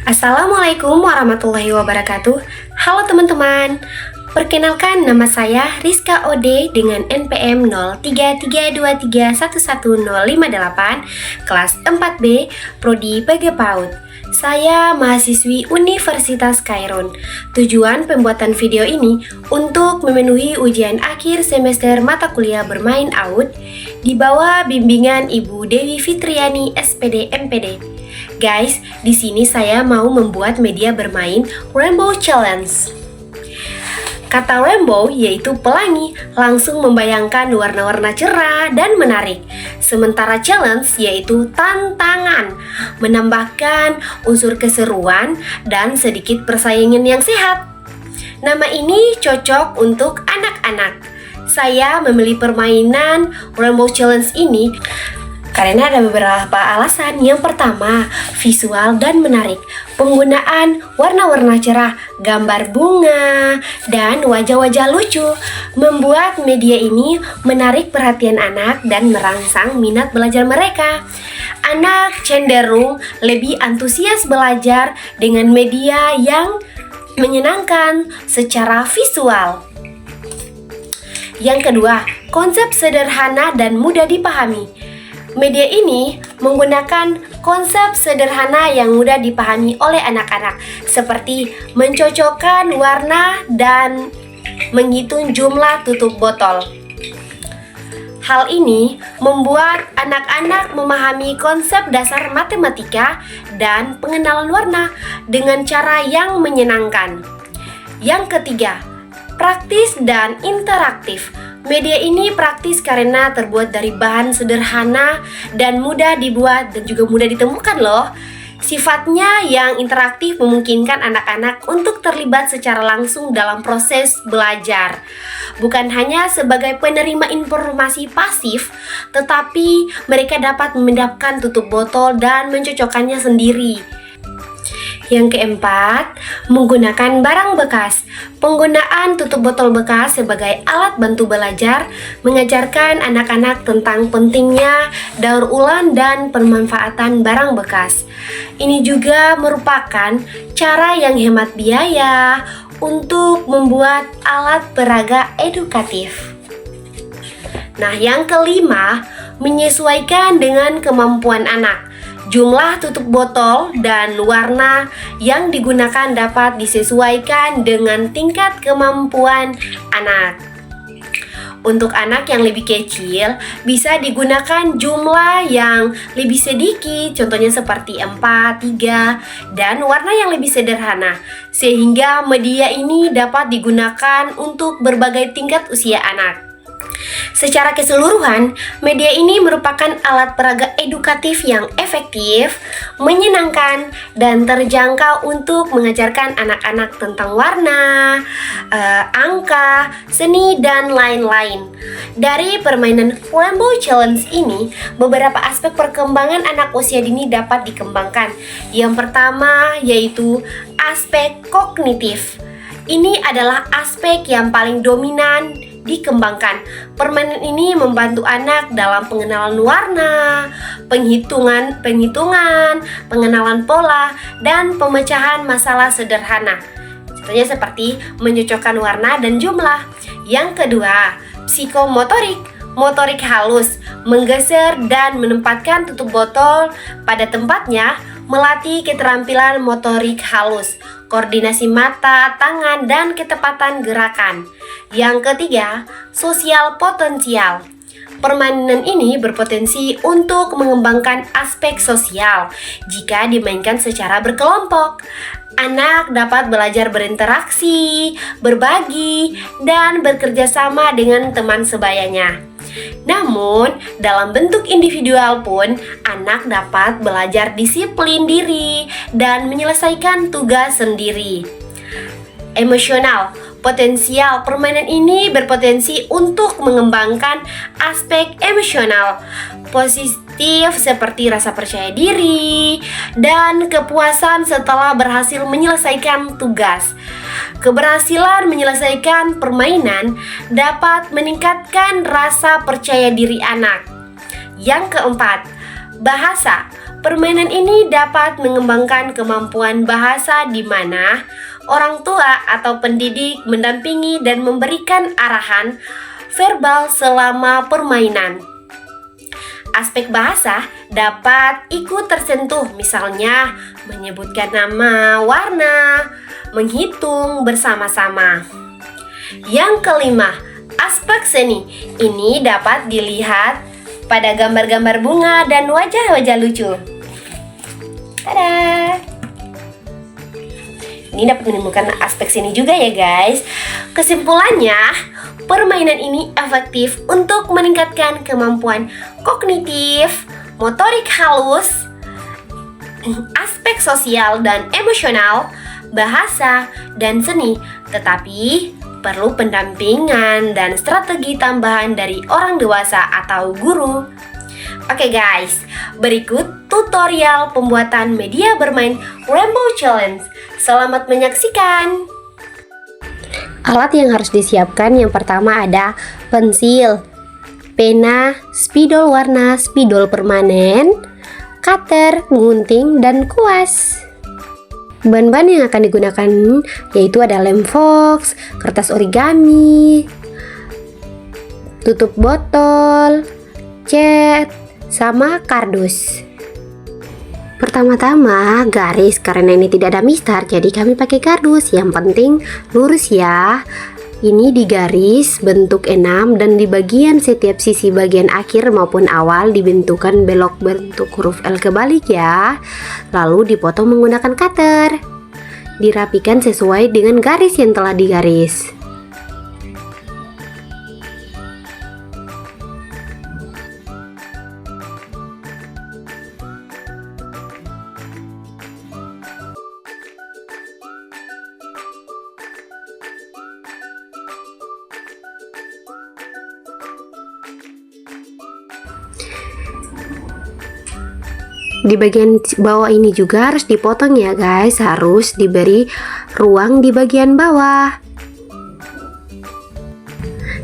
Assalamualaikum warahmatullahi wabarakatuh. Halo teman-teman. Perkenalkan, nama saya Rizka Ode dengan NPM 0332311058, kelas 4B, Prodi PG PAUD. Saya mahasiswi Universitas Kairon. Tujuan pembuatan video ini untuk memenuhi ujian akhir semester mata kuliah bermain AUD di bawah bimbingan Ibu Dewi Fitriani SPD MPD. Guys, di sini saya mau membuat media bermain Rainbow Challenge. Kata rainbow yaitu pelangi, langsung membayangkan warna-warna cerah dan menarik. Sementara challenge yaitu tantangan, menambahkan unsur keseruan dan sedikit persaingan yang sehat. Nama ini cocok untuk anak-anak. Saya memilih permainan Rainbow Challenge ini karena ada beberapa alasan. Yang pertama, visual dan menarik. Penggunaan warna-warna cerah, gambar bunga, dan wajah-wajah lucu membuat media ini menarik perhatian anak dan merangsang minat belajar mereka. Anak cenderung lebih antusias belajar dengan media yang menyenangkan secara visual. Yang kedua, konsep sederhana dan mudah dipahami. Media ini menggunakan konsep sederhana yang mudah dipahami oleh anak-anak, seperti mencocokkan warna dan menghitung jumlah tutup botol. Hal ini membuat anak-anak memahami konsep dasar matematika dan pengenalan warna dengan cara yang menyenangkan. Yang ketiga, praktis dan interaktif. Media ini praktis karena terbuat dari bahan sederhana dan mudah dibuat dan juga mudah ditemukan loh. Sifatnya yang interaktif memungkinkan anak-anak untuk terlibat secara langsung dalam proses belajar. Bukan hanya sebagai penerima informasi pasif, tetapi mereka dapat memindahkan tutup botol dan mencocokkannya sendiri. Yang keempat, menggunakan barang bekas. Penggunaan tutup botol bekas sebagai alat bantu belajar mengajarkan anak-anak tentang pentingnya daur ulang dan pemanfaatan barang bekas. Ini juga merupakan cara yang hemat biaya untuk membuat alat peraga edukatif. Nah, yang kelima, menyesuaikan dengan kemampuan anak. Jumlah tutup botol dan warna yang digunakan dapat disesuaikan dengan tingkat kemampuan anak. Untuk anak yang lebih kecil, bisa digunakan jumlah yang lebih sedikit, contohnya seperti 4, 3, dan warna yang lebih sederhana, sehingga media ini dapat digunakan untuk berbagai tingkat usia anak. Secara keseluruhan, media ini merupakan alat peraga edukatif yang efektif, menyenangkan, dan terjangkau untuk mengajarkan anak-anak tentang warna, angka, seni, dan lain-lain. Dari permainan Rainbow Challenge ini, beberapa aspek perkembangan anak usia dini dapat dikembangkan. Yang pertama yaitu aspek kognitif. Ini adalah aspek yang paling dominan dikembangkan. Permainan ini membantu anak dalam pengenalan warna, penghitungan, pengenalan pola, dan pemecahan masalah sederhana. Contohnya seperti mencocokkan warna dan jumlah. Yang kedua, psikomotorik. Motorik halus, menggeser dan menempatkan tutup botol pada tempatnya, melatih keterampilan motorik halus, koordinasi mata, tangan, dan ketepatan gerakan. Yang ketiga, sosial potensial. Permainan ini berpotensi untuk mengembangkan aspek sosial jika dimainkan secara berkelompok. Anak dapat belajar berinteraksi, berbagi, dan bekerja sama dengan teman sebayanya. Namun, dalam bentuk individual pun, anak dapat belajar disiplin diri dan menyelesaikan tugas sendiri. Emosional. Potensial permainan ini berpotensi untuk mengembangkan aspek emosional positif seperti rasa percaya diri dan kepuasan setelah berhasil menyelesaikan tugas. Keberhasilan menyelesaikan permainan dapat meningkatkan rasa percaya diri anak. Yang keempat, bahasa. Permainan ini dapat mengembangkan kemampuan bahasa di mana orang tua atau pendidik mendampingi dan memberikan arahan verbal selama permainan. Aspek bahasa dapat ikut tersentuh, misalnya menyebutkan nama, warna, menghitung bersama-sama. Yang kelima, aspek seni. Ini dapat dilihat pada gambar-gambar bunga dan wajah-wajah lucu. Tada! Ini dapat menimbulkan aspek seni juga ya guys. Kesimpulannya, permainan ini efektif untuk meningkatkan kemampuan kognitif, motorik halus, aspek sosial dan emosional, bahasa, dan seni. Tetapi perlu pendampingan dan strategi tambahan dari orang dewasa atau guru. Oke guys, berikut tutorial pembuatan media bermain Rainbow Challenge. Selamat menyaksikan. Alat yang harus disiapkan yang pertama ada pensil, pena, spidol warna, spidol permanen, cutter, gunting, dan kuas. Bahan-bahan yang akan digunakan yaitu ada lem fox, kertas origami, tutup botol, cat, sama kardus. Pertama-tama garis, karena ini tidak ada mistar jadi kami pakai kardus. Yang penting lurus ya. Ini di garis bentuk 6 dan di bagian setiap sisi bagian akhir maupun awal dibentukkan belok bentuk huruf L kebalik ya. Lalu dipotong menggunakan cutter. Dirapikan sesuai dengan garis yang telah digaris. Di bagian bawah ini juga harus dipotong ya guys, harus diberi ruang di bagian bawah.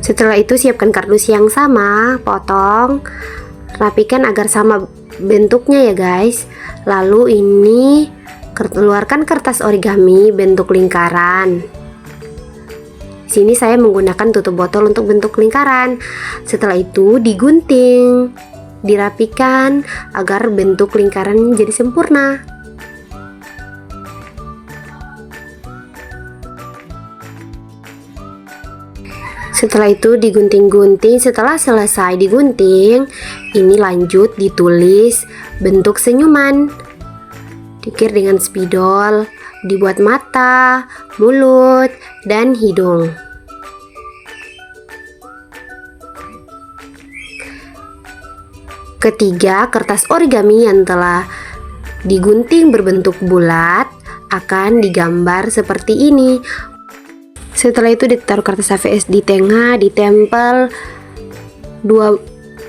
Setelah itu siapkan kardus yang sama, potong, rapikan agar sama bentuknya ya guys. Lalu ini keluarkan kertas origami bentuk lingkaran. Sini saya menggunakan tutup botol untuk bentuk lingkaran. Setelah itu digunting, dirapikan agar bentuk lingkaran jadi sempurna. Setelah itu digunting-gunting. Setelah selesai digunting, ini lanjut ditulis bentuk senyuman. Dikir dengan spidol, dibuat mata, mulut, dan hidung. Ketiga, kertas origami yang telah digunting berbentuk bulat akan digambar seperti ini. Setelah itu ditaruh kertas HVS di tengah, ditempel dua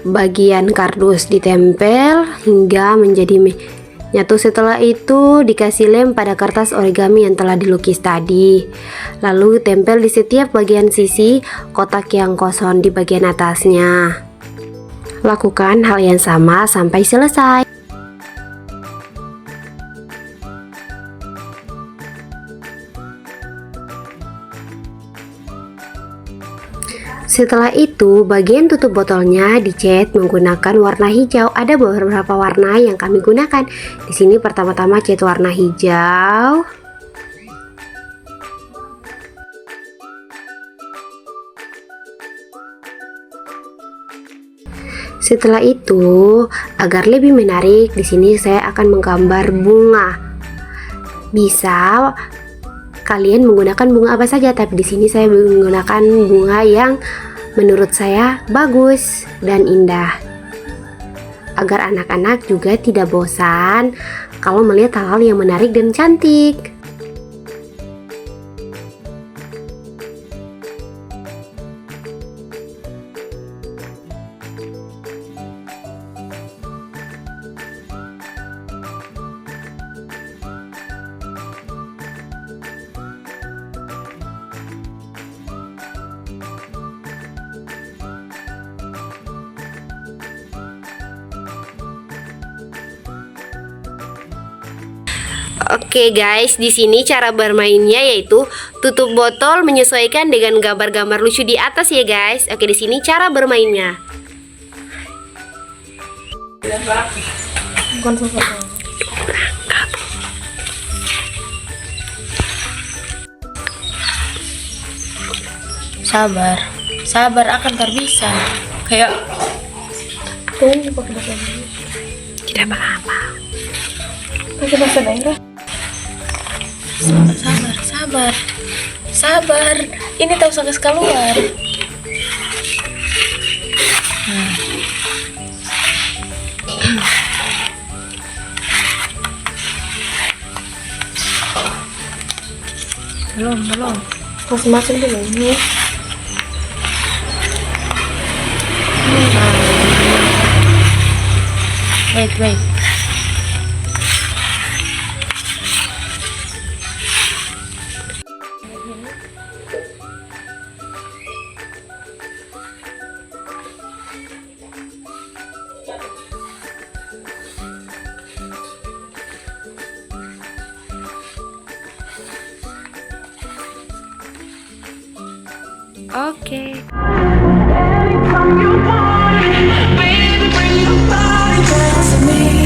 bagian kardus, ditempel hingga menjadi nyatu. Setelah itu dikasih lem pada kertas origami yang telah dilukis tadi. Lalu tempel di setiap bagian sisi kotak yang kosong di bagian atasnya. Lakukan hal yang sama sampai selesai. Setelah itu, bagian tutup botolnya dicat menggunakan warna hijau. Ada beberapa warna yang kami gunakan. Di sini pertama-tama cat warna hijau. Setelah itu, agar lebih menarik, di sini saya akan menggambar bunga. Bisa kalian menggunakan bunga apa saja, tapi di sini saya menggunakan bunga yang menurut saya bagus dan indah. Agar anak-anak juga tidak bosan kalau melihat hal-hal yang menarik dan cantik. Oke guys, di sini cara bermainnya yaitu tutup botol menyesuaikan dengan gambar-gambar lucu di atas ya guys. Oke, di sini cara bermainnya. Sabar, sabar akan terbisa. Kayak Tidak apa-apa. pakai bahasa daerah. Sabar, sabar, sabar. Ini tahu sangat keluar. Belum. Masing-masing dulu ini. Wait. Oke. Baby, bring your body back to me.